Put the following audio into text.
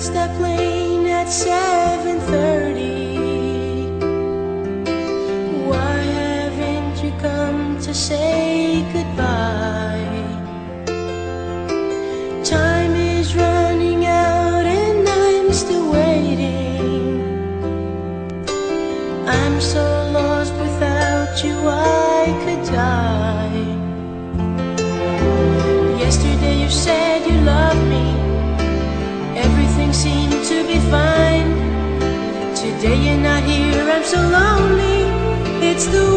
catch that plane at 7:30. Why haven't you come to say goodbye? Time is running out and I'm still waiting. I'm so lost, without you I could die. Yesterday you said you loved me, everything seemed to be fine. Today you're not here, I'm so lonely. It's the